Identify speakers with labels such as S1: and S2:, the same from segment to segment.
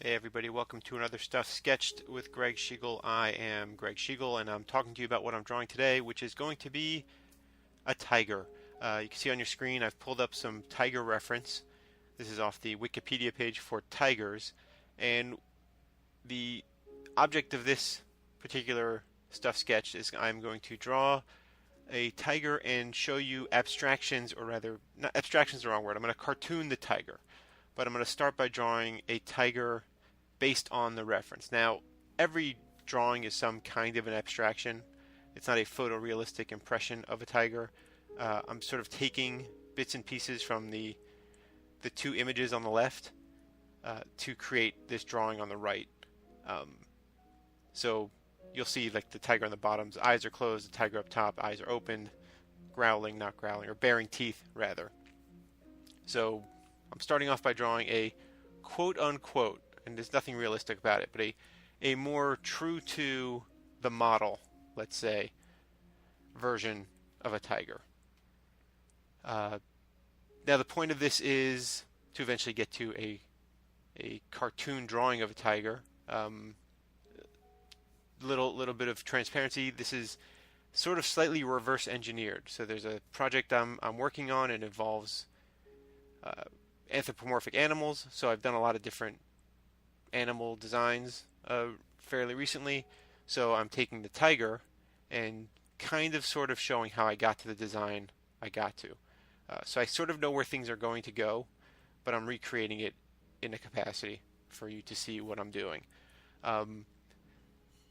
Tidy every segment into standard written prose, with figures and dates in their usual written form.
S1: Hey everybody, welcome to another Stuff Sketched with Gregg Schigiel. I am Gregg Schigiel and I'm talking to you about what I'm drawing today, which is going to be a tiger. You can see on your screen I've pulled up some tiger reference. This is off the Wikipedia page for tigers, and the object of this particular Stuff Sketch is I'm going to draw a tiger and show you abstractions, or rather, not abstractions is the wrong word. I'm going to cartoon the tiger. But I'm going to start by drawing a tiger based on the reference. Now, every drawing is some kind of an abstraction. It's not a photorealistic impression of a tiger. I'm sort of taking bits and pieces from the two images on the left to create this drawing on the right. So you'll see like the tiger on the bottom's eyes are closed, the tiger up top, eyes are opened, growling, not growling, or baring teeth rather. So I'm starting off by drawing a quote-unquote, and there's nothing realistic about it, but a more true to the model, let's say, version of a tiger. Now the point of this is to eventually get to a cartoon drawing of a tiger. Little bit of transparency. This is sort of slightly reverse engineered. So there's a project I'm working on, and involves anthropomorphic animals. So I've done a lot of different animal designs fairly recently. So I'm taking the tiger and kind of sort of showing how I got to the design I got to. So I sort of know where things are going to go, but I'm recreating it in a capacity for you to see what I'm doing.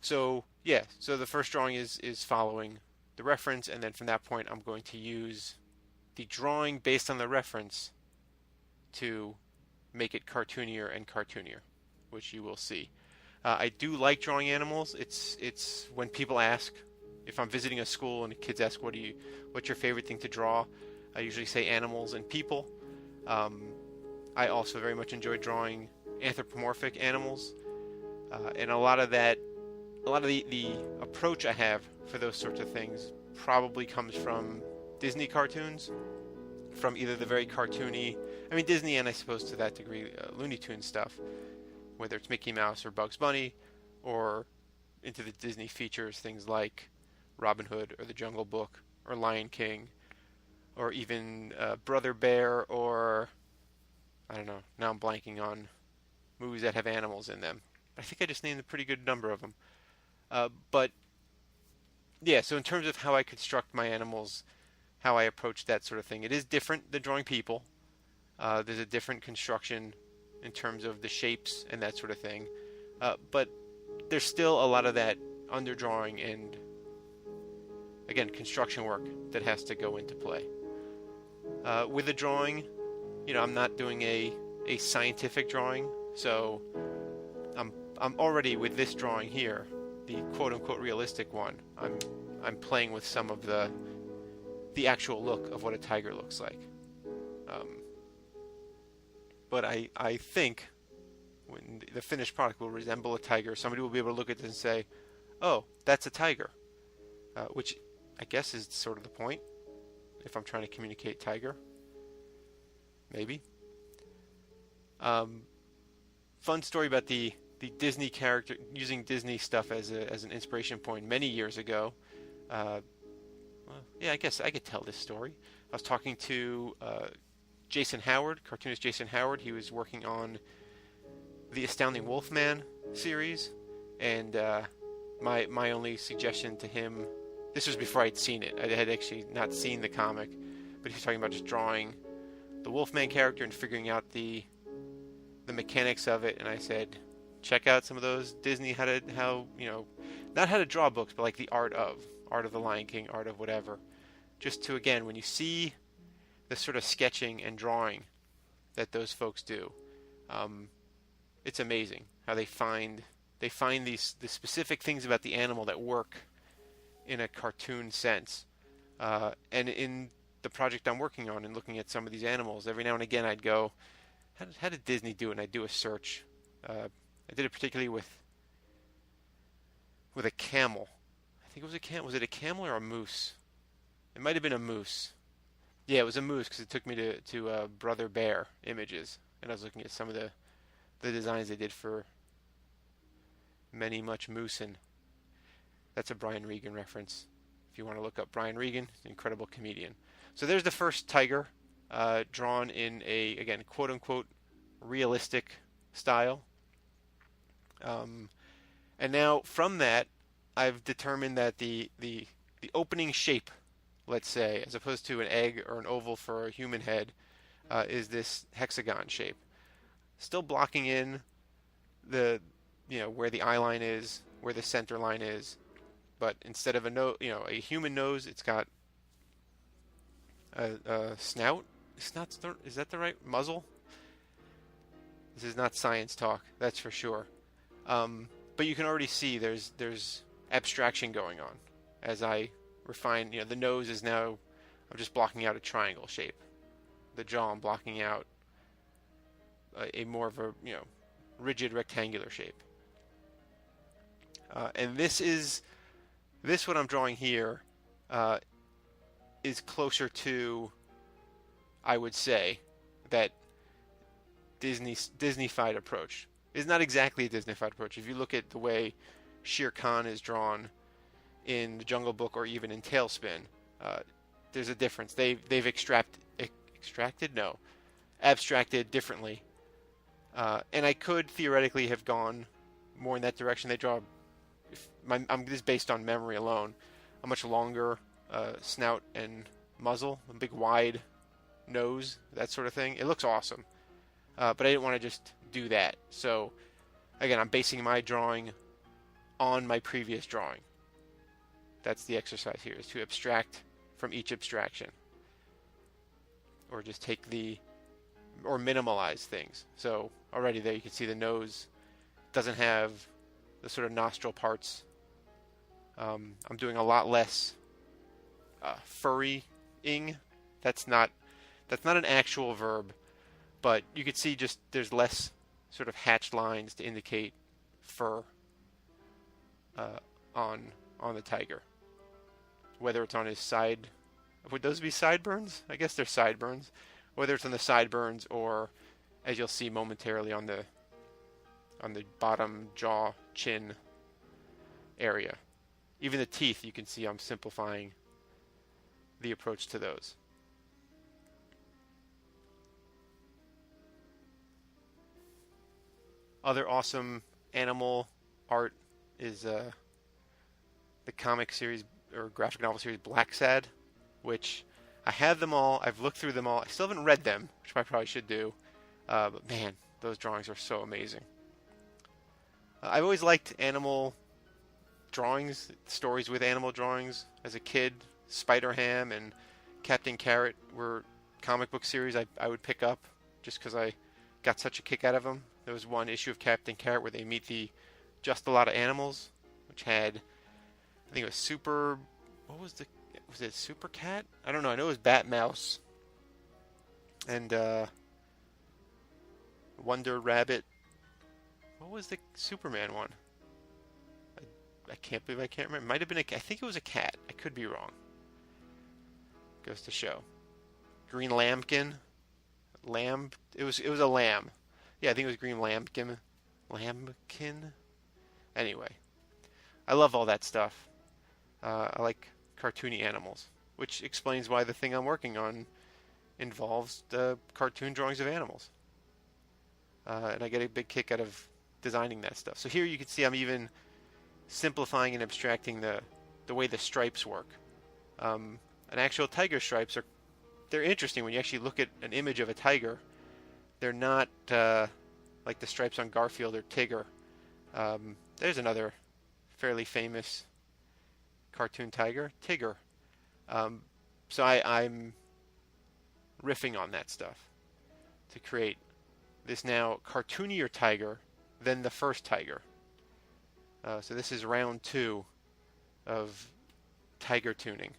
S1: So the first drawing is following the reference, and then from that point I'm going to use the drawing based on the reference to make it cartoonier and cartoonier, which you will see. I do like drawing animals. It's when people ask, if I'm visiting a school and the kids ask what's your favorite thing to draw, I usually say animals and people. I also very much enjoy drawing anthropomorphic animals, and a lot of the approach I have for those sorts of things probably comes from Disney cartoons, from either the very cartoony, Disney, and I suppose to that degree Looney Tunes stuff, whether it's Mickey Mouse or Bugs Bunny, or into the Disney features, things like Robin Hood or The Jungle Book or Lion King, or even Brother Bear, or I don't know, now I'm blanking on movies that have animals in them. I think I just named a pretty good number of them. But yeah, so in terms of how I construct my animals, how I approach that sort of thing, it is different than drawing people. There's a different construction in terms of the shapes and that sort of thing. But there's still a lot of that underdrawing and, again, construction work that has to go into play. With a drawing, I'm not doing a scientific drawing, so I'm already, with this drawing here, the quote-unquote realistic one, I'm playing with some of the actual look of what a tiger looks like. But I think when the finished product will resemble a tiger, somebody will be able to look at this and say, oh, that's a tiger, which I guess is sort of the point, if I'm trying to communicate tiger. Maybe. Fun story about the Disney character, using Disney stuff as an inspiration point many years ago. I guess I could tell this story. I was talking to Jason Howard, cartoonist Jason Howard. He was working on the Astounding Wolfman series, and my only suggestion to him, this was before I'd seen it. I had actually not seen the comic, but he was talking about just drawing the Wolfman character and figuring out the mechanics of it. And I said, check out some of those Disney not how to draw books, but like the art of the Lion King, art of whatever. Just to, again, when you see the sort of sketching and drawing that those folks do, it's amazing how they find the specific things about the animal that work in a cartoon sense. And in the project I'm working on and looking at some of these animals, every now and again I'd go, how did Disney do it? And I'd do a search. I did it particularly with a camel. I think it was a camel. Was it a camel or a moose? It might have been a moose. Yeah, it was a moose, because it took me to Brother Bear images, and I was looking at some of the designs they did for Many Much Moosin'. That's a Brian Regan reference. If you want to look up Brian Regan, an incredible comedian. So there's the first tiger, drawn in a, again, quote-unquote realistic style. And now from that, I've determined that the opening shape, let's say, as opposed to an egg or an oval for a human head, is this hexagon shape. Still blocking in the, where the eye line is, where the center line is, but instead of a human nose, it's got a snout. Is that the right muzzle? This is not science talk, that's for sure. But you can already see there's abstraction going on as I refine. The nose is now, I'm just blocking out a triangle shape. The jaw, I'm blocking out a more of a rigid rectangular shape. And this what I'm drawing here is closer to, I would say, that Disney-fied approach. It's not exactly a Disney-fied approach. If you look at the way Shere Khan is drawn in The Jungle Book or even in Tailspin, there's a difference. They've abstracted differently. And I could theoretically have gone more in that direction. They draw, this is based on memory alone, a much longer snout and muzzle, a big wide nose, that sort of thing. It looks awesome. But I didn't want to just do that. So, again, I'm basing my drawing on my previous drawing. That's the exercise here, is to abstract from each abstraction. Or just take or minimalize things. So, already there you can see the nose doesn't have the sort of nostril parts. I'm doing a lot less furrying. That's not an actual verb. But you could see just there's less sort of hatched lines to indicate fur on the tiger. Whether it's on his side, would those be sideburns? I guess they're sideburns. Whether it's on the sideburns or, as you'll see momentarily, on the bottom jaw, chin area. Even the teeth, you can see I'm simplifying the approach to those. Other awesome animal art is the comic series or graphic novel series Black Sad, which I have them all. I've looked through them all. I still haven't read them, which I probably should do. But man, those drawings are so amazing. I've always liked animal drawings, stories with animal drawings. As a kid, Spider-Ham and Captain Carrot were comic book series I would pick up just because I got such a kick out of them. There was one issue of Captain Carrot where they meet the Just a Lot of Animals, which had, I think it was was it Super Cat? I don't know. I know it was Bat Mouse and Wonder Rabbit. What was the Superman one? I can't believe I can't remember. It might have been I think it was a cat. I could be wrong. Goes to show. Green Lambkin. It was a lamb. Yeah, I think it was Green Lambkin. Anyway, I love all that stuff. I like cartoony animals, which explains why the thing I'm working on involves the cartoon drawings of animals. And I get a big kick out of designing that stuff. So here you can see I'm even simplifying and abstracting the way the stripes work. An actual tiger stripes they're interesting when you actually look at an image of a tiger. They're not like the stripes on Garfield or Tigger. There's another fairly famous cartoon tiger, Tigger. So I'm riffing on that stuff to create this now cartoonier tiger than the first tiger. So this is round 2 of tiger tuning.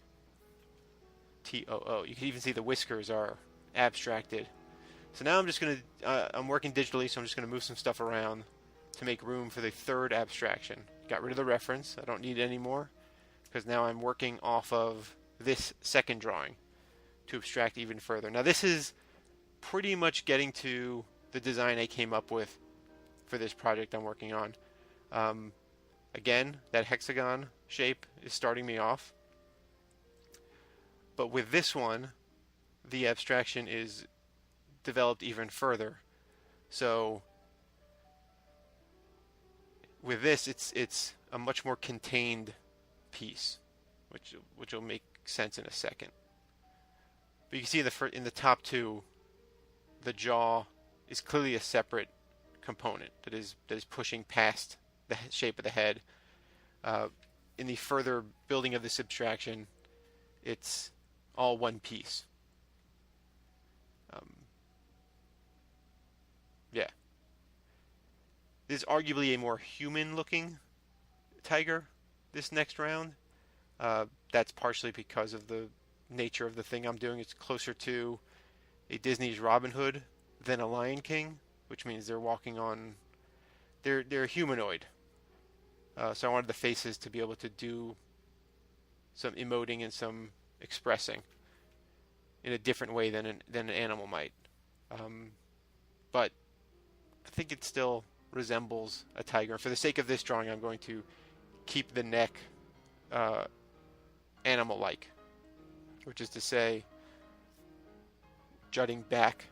S1: TOO. You can even see the whiskers are abstracted. So now I'm just going to, I'm working digitally, so I'm just going to move some stuff around to make room for the third abstraction. Got rid of the reference. I don't need it anymore because now I'm working off of this second drawing to abstract even further. Now this is pretty much getting to the design I came up with for this project I'm working on. Again, that hexagon shape is starting me off. But with this one, the abstraction is developed even further. So with this, it's a much more contained piece, which will make sense in a second. But you can see in the top two, the jaw is clearly a separate component that is pushing past the shape of the head. In the further building of this abstraction, it's all one piece. Yeah. This is arguably a more human-looking tiger this next round. That's partially because of the nature of the thing I'm doing. It's closer to a Disney's Robin Hood than a Lion King, which means they're walking on... They're humanoid. So I wanted the faces to be able to do some emoting and some expressing in a different way than an animal might. But I think it still resembles a tiger. For the sake of this drawing, I'm going to keep the neck animal-like, which is to say jutting back.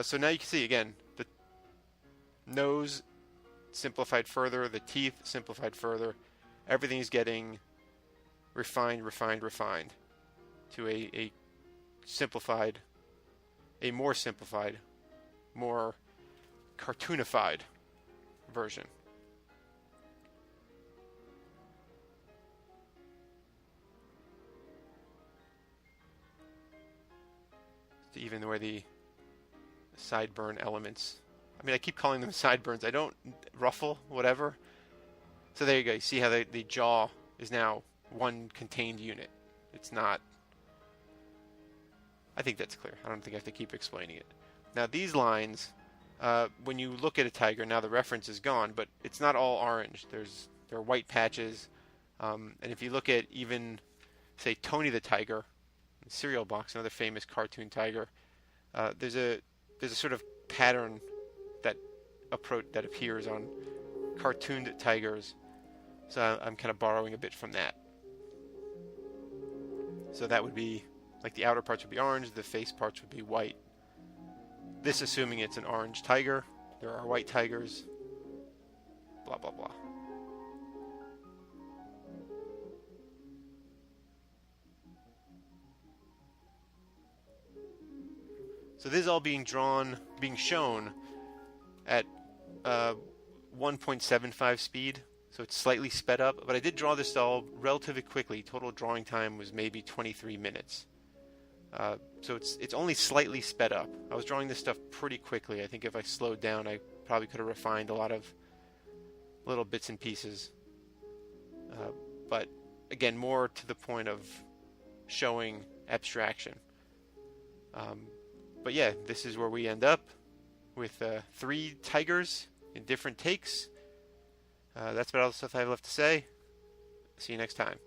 S1: So now you can see again the nose simplified further, the teeth simplified further. Everything is getting refined to a simplified, a more simplified, more cartoonified version. Even where the sideburn elements, I mean, I keep calling them sideburns. I don't ruffle, whatever. So there you go. You see how the jaw is now one contained unit. It's not... I think that's clear. I don't think I have to keep explaining it. Now these lines, when you look at a tiger, now the reference is gone, but it's not all orange. There are white patches. And if you look at even, say, Tony the Tiger, Cereal Box, another famous cartoon tiger, there's a sort of pattern that appears on cartooned tigers. So I'm kind of borrowing a bit from that. So that would be, like, the outer parts would be orange, the face parts would be white. This assuming it's an orange tiger. There are white tigers. Blah, blah, blah. So this is all being shown at 1.75 speed. So it's slightly sped up, but I did draw this all relatively quickly. Total drawing time was maybe 23 minutes. So it's only slightly sped up. I was drawing this stuff pretty quickly. I think if I slowed down, I probably could have refined a lot of little bits and pieces. But again, more to the point of showing abstraction. But yeah, this is where we end up with 3 tigers in different takes. That's about all the stuff I have left to say. See you next time.